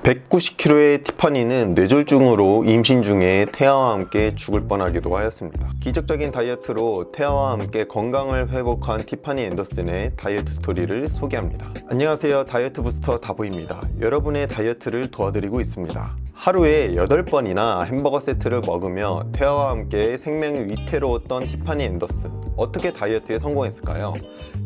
190kg의 티파니는 뇌졸중으로 임신 중에 태아와 함께 죽을 뻔하기도 하였습니다. 기적적인 다이어트로 태아와 함께 건강을 회복한 티파니 앤더슨의 다이어트 스토리를 소개합니다. 안녕하세요, 다이어트 부스터 다보입니다. 여러분의 다이어트를 도와드리고 있습니다. 하루에 8번이나 햄버거 세트를 먹으며 태아와 함께 생명이 위태로웠던 티파니 앤더슨, 어떻게 다이어트에 성공했을까요?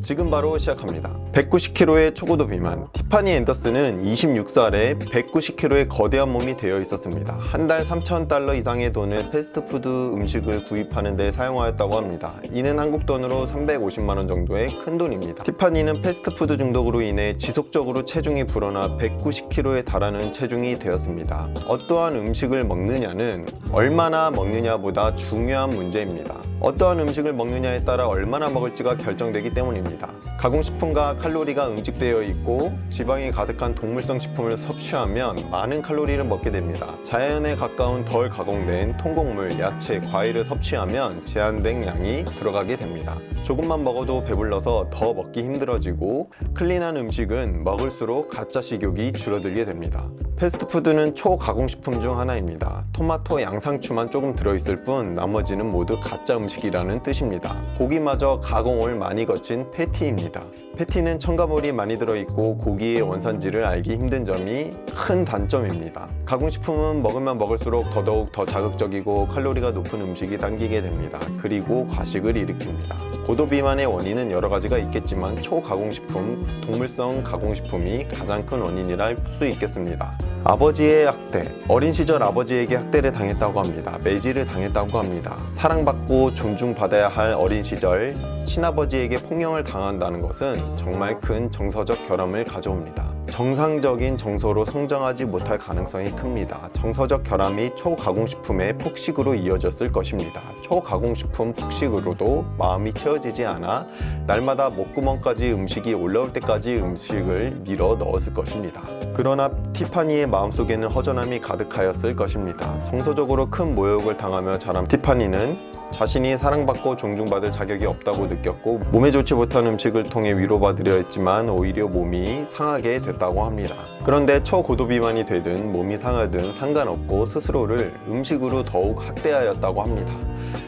지금 바로 시작합니다. 190kg의 초고도 비만. 티파니 앤더슨은 26살에 190kg의 거대한 몸이 되어 있었습니다. 한 달 3,000달러 이상의 돈을 패스트푸드 음식을 구입하는 데 사용하였다고 합니다. 이는 한국 돈으로 350만원 정도의 큰 돈입니다. 티파니는 패스트푸드 중독으로 인해 지속적으로 체중이 불어나 190kg에 달하는 체중이 되었습니다. 어떠한 음식을 먹느냐는 얼마나 먹느냐보다 중요한 문제입니다. 어떠한 음식을 먹느냐에 따라 얼마나 먹을지가 결정되기 때문입니다. 가공식품과 칼로리가 응축되어 있고 지방이 가득한 동물성 식품을 섭취하면 많은 칼로리를 먹게 됩니다. 자연에 가까운 덜 가공된 통곡물, 야채, 과일을 섭취하면 제한된 양이 들어가게 됩니다. 조금만 먹어도 배불러서 더 먹기 힘들어지고, 클린한 음식은 먹을수록 가짜 식욕이 줄어들게 됩니다. 패스트푸드는 초가공식품 중 하나입니다. 토마토, 양상추만 조금 들어있을 뿐 나머지는 모두 가짜 음식이라는 뜻입니다. 고기마저 가공을 많이 거친 패티입니다. 패티는 첨가물이 많이 들어있고 고기의 원산지를 알기 힘든 점이 큰 단점입니다. 가공식품은 먹으면 먹을수록 더더욱 더 자극적이고 칼로리가 높은 음식이 당기게 됩니다. 그리고 과식을 일으킵니다. 고도비만의 원인은 여러 가지가 있겠지만 초가공식품, 동물성 가공식품이 가장 큰 원인이라 할 수 있겠습니다. 아버지의 학대. 어린 시절 아버지에게 학대를 당했다고 합니다. 매질을 당했다고 합니다. 사랑받고 존중받아야 할 어린 시절 친아버지에게 폭력을 당한다는 것은 정말 큰 정서적 결함을 가져옵니다. 정상적인 정서로 성장하지 못할 가능성이 큽니다. 정서적 결함이 초가공식품의 폭식으로 이어졌을 것입니다. 초가공식품 폭식으로도 마음이 채워지지 않아 날마다 목구멍까지 음식이 올라올 때까지 음식을 밀어 넣었을 것입니다. 그러나 티파니의 마음속에는 허전함이 가득하였을 것입니다. 정서적으로 큰 모욕을 당하며 자란 티파니는 자신이 사랑받고 존중받을 자격이 없다고 느꼈고, 몸에 좋지 못한 음식을 통해 위로받으려 했지만 오히려 몸이 상하게 됐다고 합니다. 그런데 초고도비만이 되든 몸이 상하든 상관없고 스스로를 음식으로 더욱 학대하였다고 합니다.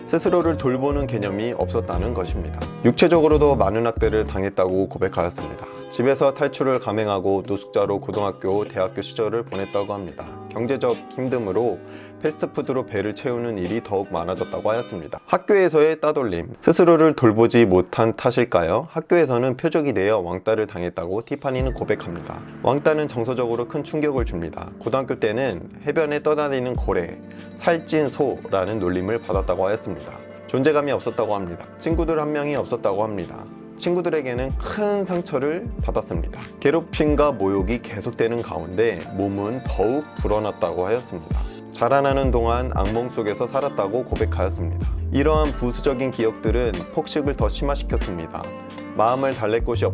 스스로를 돌보는 개념이 없었다는 것입니다. 육체적으로도 많은 학대를 당했다고 고백하였습니다. 집에서 탈출을 감행하고 노숙자로 고등학교, 대학교 시절을 보냈다고 합니다. 경제적 힘듦으로 패스트푸드로 배를 채우는 일이 더욱 많아졌다고 하였습니다. 학교에서의 따돌림. 스스로를 돌보지 못한 탓일까요? 학교에서는 표적이 되어 왕따를 당했다고 티파니는 고백합니다. 왕따는 정서적으로 큰 충격을 줍니다. 고등학교 때는 해변에 떠다니는 고래, 살찐 소라는 놀림을 받았다고 하였습니다. 존재감이 없었다고 합니다. 친구들 한 명이 없었다고 합니다. 친구들에게는 큰 상처를 받았습니다. 괴롭힘과 모욕이 계속되는 가운데 몸은 더욱 불어났다고 하였습니다. 자라나는 동안 악몽 속에서 살았다고 고백하였습니다. 이러한 부수적인 기억들은 폭식을 더 심화시켰습니다. 마음을 달랠 곳이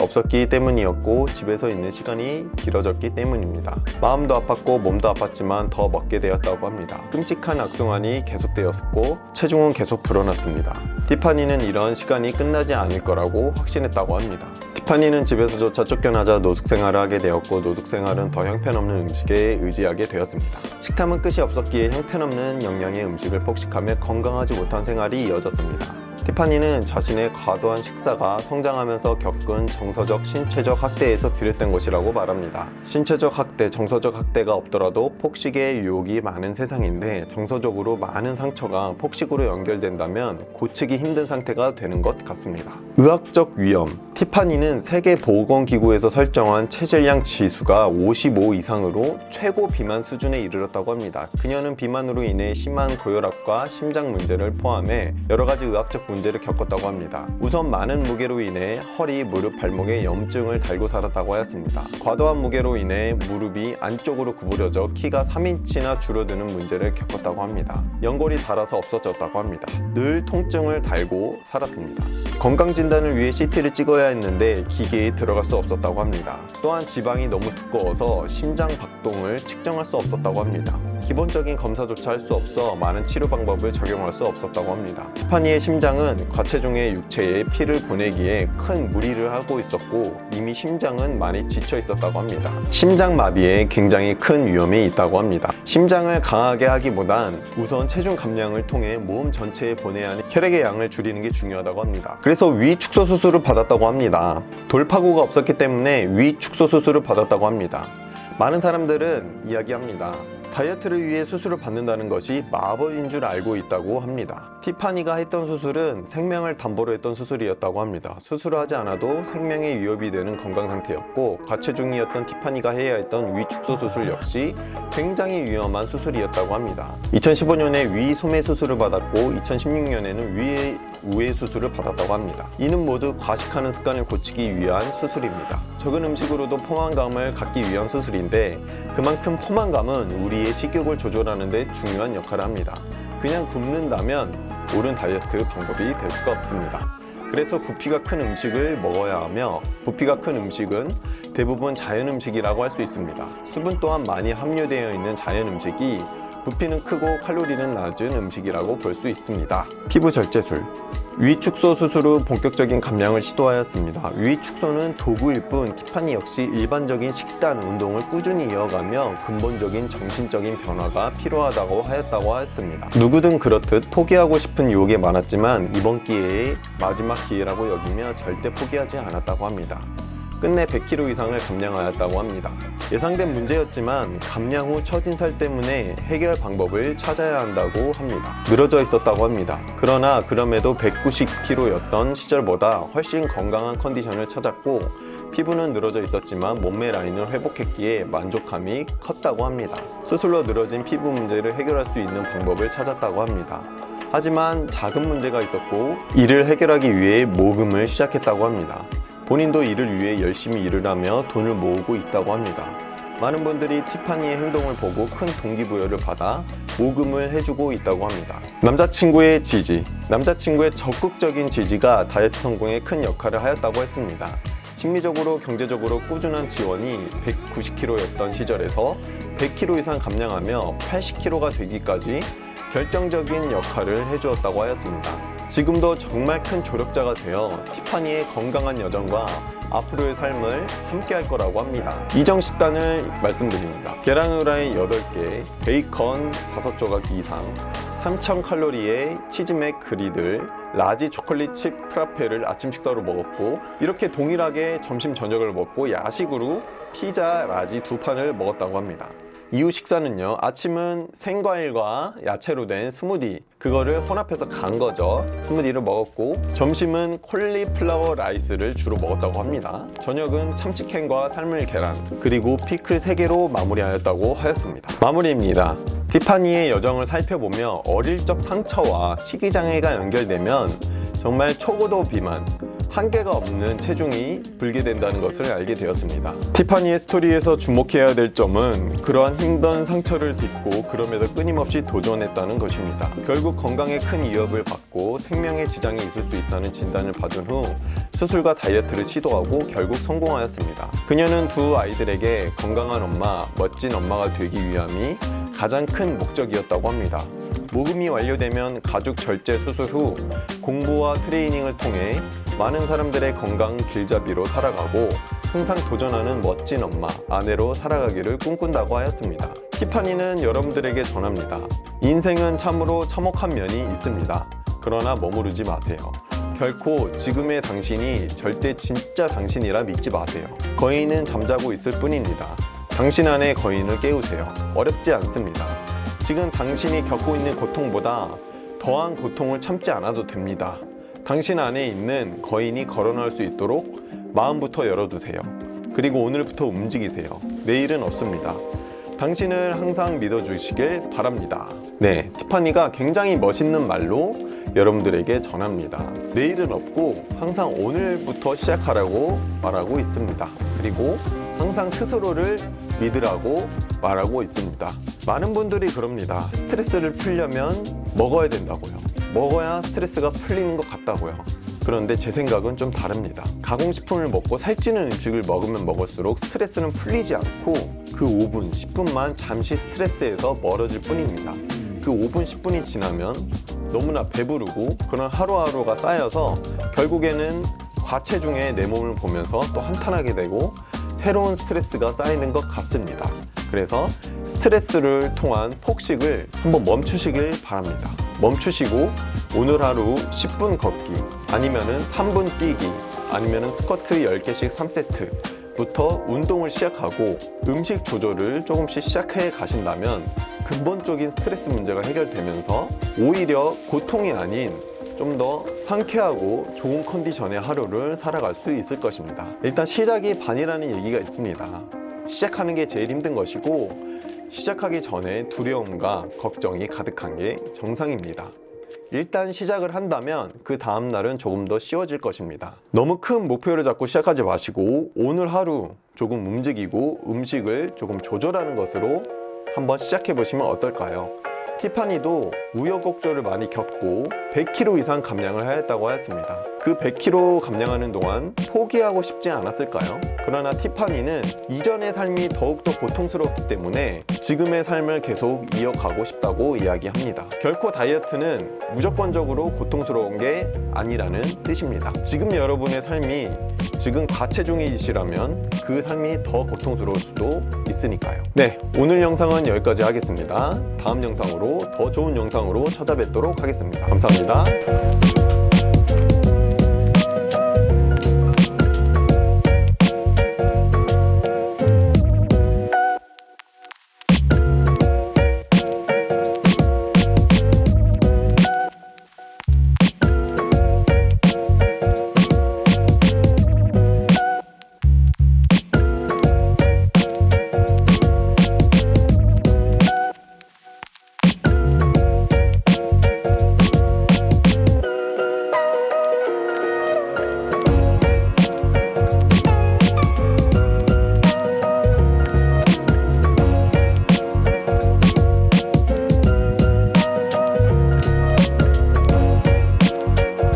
없었기 때문이었고, 집에서 있는 시간이 길어졌기 때문입니다. 마음도 아팠고 몸도 아팠지만 더 먹게 되었다고 합니다. 끔찍한 악순환이 계속되었고 체중은 계속 불어났습니다. 티파니는 이런 시간이 끝나지 않을 거라고 확신했다고 합니다. 티파니는 집에서조차 쫓겨나자 노숙생활을 하게 되었고, 노숙생활은 더 형편없는 음식에 의지하게 되었습니다. 식탐은 끝이 없었기에 형편없는 영양의 음식을 폭식하며 건강하지 못한 생활이 이어졌습니다. 티파니는 자신의 과도한 식사가 성장하면서 겪은 정서적, 신체적 학대에서 비롯된 것이라고 말합니다. 신체적 학대, 정서적 학대가 없더라도 폭식의 유혹이 많은 세상인데, 정서적으로 많은 상처가 폭식으로 연결된다면 고치기 힘든 상태가 되는 것 같습니다. 의학적 위험. 티파니는 세계보건기구에서 설정한 체질량 지수가 55 이상으로 최고 비만 수준에 이르렀다고 합니다. 그녀는 비만으로 인해 심한 고혈압과 심장 문제를 포함해 여러 가지 의학적 문제를 겪었다고 합니다. 우선 많은 무게로 인해 허리, 무릎, 발목에 염증을 달고 살았다고 하였습니다. 과도한 무게로 인해 무릎이 안쪽으로 구부려져 키가 3인치나 줄어드는 문제를 겪었다고 합니다. 연골이 닳아서 없어졌다고 합니다. 늘 통증을 달고 살았습니다. 건강진단을 위해 CT를 찍어야 했는데 기계에 들어갈 수 없었다고 합니다. 또한 지방이 너무 두꺼워서 심장 박동을 측정할 수 없었다고 합니다. 기본적인 검사조차 할 수 없어 많은 치료 방법을 적용할 수 없었다고 합니다. 티파니의 심장은 과체중의 육체에 피를 보내기에 큰 무리를 하고 있었고 이미 심장은 많이 지쳐 있었다고 합니다. 심장마비에 굉장히 큰 위험이 있다고 합니다. 심장을 강하게 하기보단 우선 체중 감량을 통해 몸 전체에 보내야 하는 혈액의 양을 줄이는 게 중요하다고 합니다. 그래서 위 축소 수술을 받았다고 합니다. 돌파구가 없었기 때문에 위 축소 수술을 받았다고 합니다. 많은 사람들은 이야기합니다. 다이어트를 위해 수술을 받는다는 것이 마법인 줄 알고 있다고 합니다. 티파니가 했던 수술은 생명을 담보로 했던 수술이었다고 합니다. 수술을 하지 않아도 생명에 위협이 되는 건강 상태였고 과체중이었던 티파니가 해야 했던 위 축소 수술 역시 굉장히 위험한 수술이었다고 합니다. 2015년에 위 소매 수술을 받았고 2016년에는 위 우회 수술을 받았다고 합니다. 이는 모두 과식하는 습관을 고치기 위한 수술입니다. 적은 음식으로도 포만감을 갖기 위한 수술인데 그만큼 포만감은 우리의 식욕을 조절하는 데 중요한 역할을 합니다. 그냥 굶는다면 옳은 다이어트 방법이 될 수가 없습니다. 그래서 부피가 큰 음식을 먹어야 하며 부피가 큰 음식은 대부분 자연 음식이라고 할 수 있습니다. 수분 또한 많이 함유되어 있는 자연 음식이 부피는 크고 칼로리는 낮은 음식이라고 볼 수 있습니다. 피부 절제술 위 축소 수술 후 본격적인 감량을 시도하였습니다. 위 축소는 도구일 뿐 티파니 역시 일반적인 식단, 운동을 꾸준히 이어가며 근본적인 정신적인 변화가 필요하다고 하였다고 하였습니다. 누구든 그렇듯 포기하고 싶은 유혹이 많았지만 이번 기회에 마지막 기회라고 여기며 절대 포기하지 않았다고 합니다. 끝내 100kg 이상을 감량하였다고 합니다. 예상된 문제였지만 감량 후 처진 살 때문에 해결 방법을 찾아야 한다고 합니다. 늘어져 있었다고 합니다. 그러나 그럼에도 190kg였던 시절보다 훨씬 건강한 컨디션을 찾았고 피부는 늘어져 있었지만 몸매 라인을 회복했기에 만족감이 컸다고 합니다. 수술로 늘어진 피부 문제를 해결할 수 있는 방법을 찾았다고 합니다. 하지만 작은 문제가 있었고 이를 해결하기 위해 모금을 시작했다고 합니다. 본인도 이를 위해 열심히 일을 하며 돈을 모으고 있다고 합니다. 많은 분들이 티파니의 행동을 보고 큰 동기부여를 받아 모금을 해주고 있다고 합니다. 남자친구의 지지 남자친구의 적극적인 지지가 다이어트 성공에 큰 역할을 하였다고 했습니다. 심리적으로 경제적으로 꾸준한 지원이 190kg였던 시절에서 100kg 이상 감량하며 80kg가 되기까지 결정적인 역할을 해주었다고 하였습니다. 지금도 정말 큰 조력자가 되어 티파니의 건강한 여정과 앞으로의 삶을 함께 할 거라고 합니다. 이정 식단을 말씀드립니다. 계란 후라이 8개, 베이컨 5조각 이상, 3000칼로리의 치즈맥 그리들, 라지 초콜릿 칩 프라페를 아침 식사로 먹었고 이렇게 동일하게 점심 저녁을 먹고 야식으로 피자 라지 2판을 먹었다고 합니다. 이후 식사는요, 아침은 생과일과 야채로 된 스무디, 그거를 혼합해서 간 거죠. 스무디를 먹었고 점심은 콜리플라워 라이스를 주로 먹었다고 합니다. 저녁은 참치캔과 삶은 계란 그리고 피클 3개로 마무리하였다고 하였습니다. 마무리입니다. 티파니의 여정을 살펴보며 어릴 적 상처와 식이장애가 연결되면 정말 초고도 비만, 한계가 없는 체중이 불게 된다는 것을 알게 되었습니다. 티파니의 스토리에서 주목해야 될 점은 그러한 힘든 상처를 딛고 그럼에도 끊임없이 도전했다는 것입니다. 결국 건강에 큰 위협을 받고 생명에 지장이 있을 수 있다는 진단을 받은 후 수술과 다이어트를 시도하고 결국 성공하였습니다. 그녀는 두 아이들에게 건강한 엄마, 멋진 엄마가 되기 위함이 가장 큰 목적이었다고 합니다. 모금이 완료되면 가죽 절제 수술 후 공부와 트레이닝을 통해 많은 사람들의 건강 길잡이로 살아가고 항상 도전하는 멋진 엄마, 아내로 살아가기를 꿈꾼다고 하였습니다. 티파니는 여러분들에게 전합니다. 인생은 참으로 참혹한 면이 있습니다. 그러나 머무르지 마세요. 결코 지금의 당신이 절대 진짜 당신이라 믿지 마세요. 거인은 잠자고 있을 뿐입니다. 당신 안의 거인을 깨우세요. 어렵지 않습니다. 지금 당신이 겪고 있는 고통보다 더한 고통을 참지 않아도 됩니다. 당신 안에 있는 거인이 걸어나올 수 있도록 마음부터 열어두세요. 그리고 오늘부터 움직이세요. 내일은 없습니다. 당신을 항상 믿어주시길 바랍니다. 네, 티파니가 굉장히 멋있는 말로 여러분들에게 전합니다. 내일은 없고 항상 오늘부터 시작하라고 말하고 있습니다. 그리고 항상 스스로를 믿으라고 말하고 있습니다. 많은 분들이 그럽니다. 스트레스를 풀려면 먹어야 된다고요. 먹어야 스트레스가 풀리는 것 같다고요. 그런데 제 생각은 좀 다릅니다. 가공식품을 먹고 살찌는 음식을 먹으면 먹을수록 스트레스는 풀리지 않고 그 5분, 10분만 잠시 스트레스에서 멀어질 뿐입니다. 그 5분, 10분이 지나면 너무나 배부르고 그런 하루하루가 쌓여서 결국에는 과체중에 내 몸을 보면서 또 한탄하게 되고 새로운 스트레스가 쌓이는 것 같습니다. 그래서 스트레스를 통한 폭식을 한번 멈추시길 바랍니다. 멈추시고 오늘 하루 10분 걷기 아니면은 3분 뛰기 아니면은 스쿼트 10개씩 3세트부터 운동을 시작하고 음식 조절을 조금씩 시작해 가신다면 근본적인 스트레스 문제가 해결되면서 오히려 고통이 아닌 좀 더 상쾌하고 좋은 컨디션의 하루를 살아갈 수 있을 것입니다. 일단 시작이 반이라는 얘기가 있습니다. 시작하는 게 제일 힘든 것이고 시작하기 전에 두려움과 걱정이 가득한 게 정상입니다. 일단 시작을 한다면 그 다음 날은 조금 더 쉬워질 것입니다. 너무 큰 목표를 잡고 시작하지 마시고 오늘 하루 조금 움직이고 음식을 조금 조절하는 것으로 한번 시작해 보시면 어떨까요? 티파니도 우여곡절을 많이 겪고 100kg 이상 감량을 하였다고 하였습니다. 그 100kg 감량하는 동안 포기하고 싶지 않았을까요? 그러나 티파니는 이전의 삶이 더욱더 고통스럽기 때문에 지금의 삶을 계속 이어가고 싶다고 이야기합니다. 결코 다이어트는 무조건적으로 고통스러운 게 아니라는 뜻입니다. 지금 여러분의 삶이 지금 과체중이시라면 그 삶이 더 고통스러울 수도 있으니까요. 네, 오늘 영상은 여기까지 하겠습니다. 다음 영상으로 더 좋은 영상으로 찾아뵙도록 하겠습니다. 감사합니다.